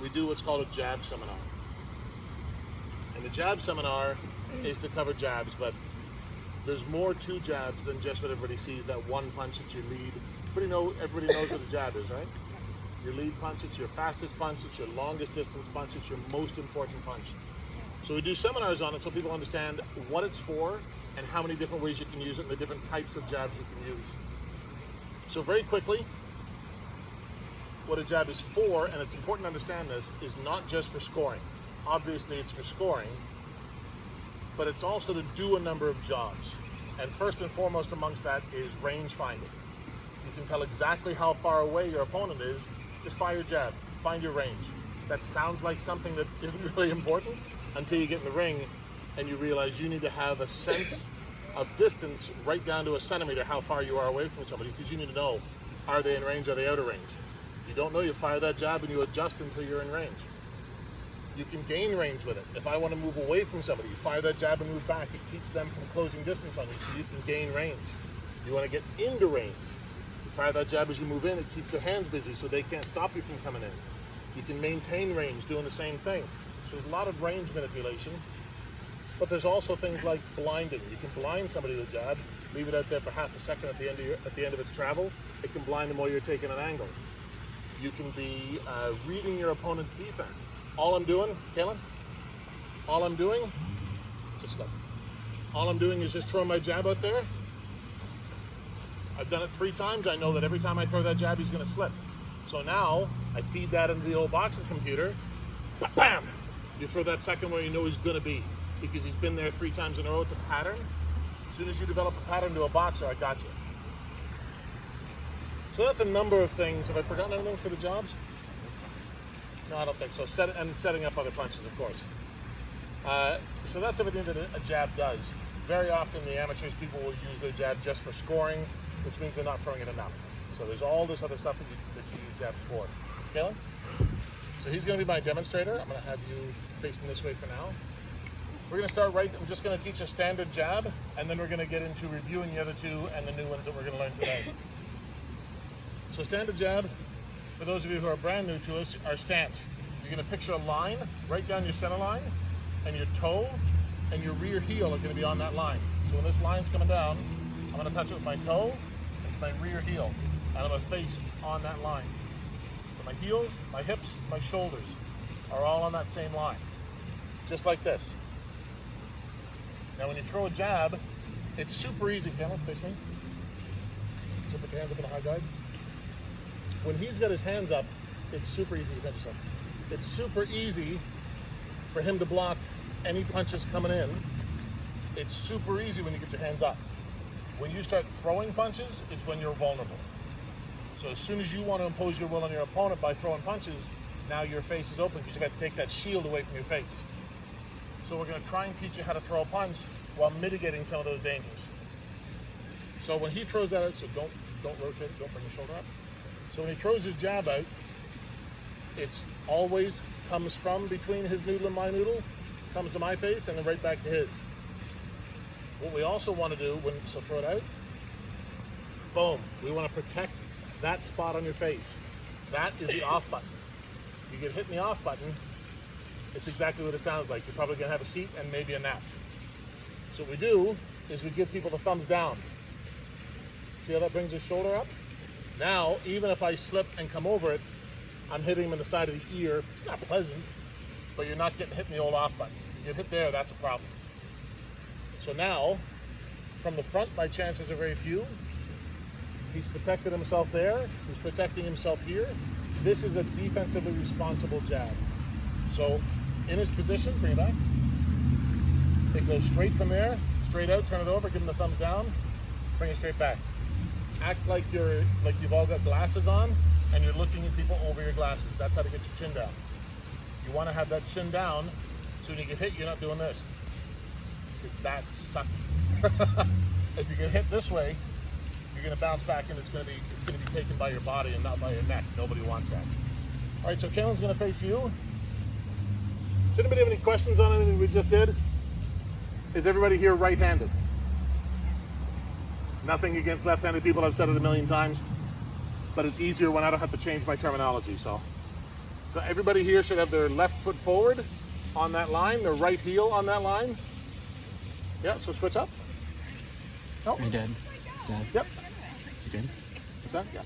we do what's called a jab seminar. And the jab seminar is to cover jabs, but there's more to jabs than just what everybody sees, that one punch that you lead. Everybody knows what a jab is, right? Your lead punch, it's your fastest punch, it's your longest distance punch, it's your most important punch. So we do seminars on it so people understand what it's for and how many different ways you can use it and the different types of jabs you can use. So very quickly, what a jab is for, and it's important to understand this, is not just for scoring. Obviously it's for scoring, but it's also to do a number of jobs. And first and foremost amongst that is range finding. You can tell exactly how far away your opponent is. Just fire your jab, find your range. That sounds like something that isn't really important until you get in the ring and you realize you need to have a sense of distance right down to a centimeter how far you are away from somebody, because you need to know, are they in range, are they out of range? You don't know, you fire that jab and you adjust until you're in range. You can gain range with it. If I want to move away from somebody, you fire that jab and move back. It keeps them from closing distance on you, so you can gain range. You want to get into range. Fire that jab as you move in, it keeps their hands busy so they can't stop you from coming in. You can maintain range doing the same thing. So there's a lot of range manipulation, but there's also things like blinding. You can blind somebody with a jab, leave it out there for half a second at the end of its travel. It can blind them while you're taking an angle. You can be reading your opponent's defense. All I'm doing, Kalen, just slip. All I'm doing is just throwing my jab out there. I've done it 3 times. I know that every time I throw that jab, he's going to slip. So now I feed that into the old boxing computer. Bam! You throw that second where you know he's going to be, because he's been there 3 times in a row. It's a pattern. As soon as you develop a pattern to a boxer, I got you. So that's a number of things. Have I forgotten anything for the jobs? No, I don't think so. Setting up other punches, of course. So that's everything that a jab does. Very often the amateurs, people will use their jab just for scoring, which means they're not throwing it enough. So there's all this other stuff that you use jabs for. Kalen? So he's going to be my demonstrator. I'm going to have you facing this way for now. We're going to start I'm just going to teach a standard jab, and then we're going to get into reviewing the other 2 and the new ones that we're going to learn today. So standard jab, for those of you who are brand new to us, our stance. You're going to picture a line right down your center line, and your toe and your rear heel are going to be on that line. So when this line's coming down, I'm going to touch it with my toe and my rear heel, and I'm going to face on that line. So my heels, my hips, my shoulders are all on that same line, just like this. Now when you throw a jab, it's super easy. Kalen, face me. So put your hands up in a high guard. When he's got his hands up, it's super easy to catch yourself. It's super easy for him to block any punches coming in. It's super easy when you get your hands up. When you start throwing punches, it's when you're vulnerable. So as soon as you want to impose your will on your opponent by throwing punches, now your face is open because you've got to take that shield away from your face. So we're going to try and teach you how to throw a punch while mitigating some of those dangers. So when he throws that out, so don't rotate, don't bring your shoulder up. So when he throws his jab out, it's always comes from between his noodle and my noodle, comes to my face, and then right back to his. What we also want to do, so throw it out, boom. We want to protect that spot on your face. That is the off button. You get hit in the off button, it's exactly what it sounds like. You're probably going to have a seat and maybe a nap. So what we do is we give people the thumbs down. See how that brings his shoulder up? Now, even if I slip and come over it, I'm hitting him in the side of the ear. It's not pleasant, but you're not getting hit in the old off button. You get hit there, that's a problem. So now, from the front, my chances are very few. He's protected himself there. He's protecting himself here. This is a defensively responsible jab. So, in his position, bring it back. It goes straight from there, straight out, turn it over, give him the thumbs down, bring it straight back. Act like you've all got glasses on and you're looking at people over your glasses. That's how to get your chin down. You want to have that chin down so when you get hit, you're not doing this. Because that's sucky. If you get hit this way, you're going to bounce back and it's going to be taken by your body and not by your neck. Nobody wants that. All right, so Kalen's going to face you. Does anybody have any questions on anything we just did? Is everybody here right-handed? Nothing against left-handed people. I've said it a million times, but it's easier when I don't have to change my terminology. So So everybody here should have their left foot forward on that line, their right heel on that line. Yeah, so switch up. Hey, Dad. Dad. Yep. Is it good? What's that? Yeah.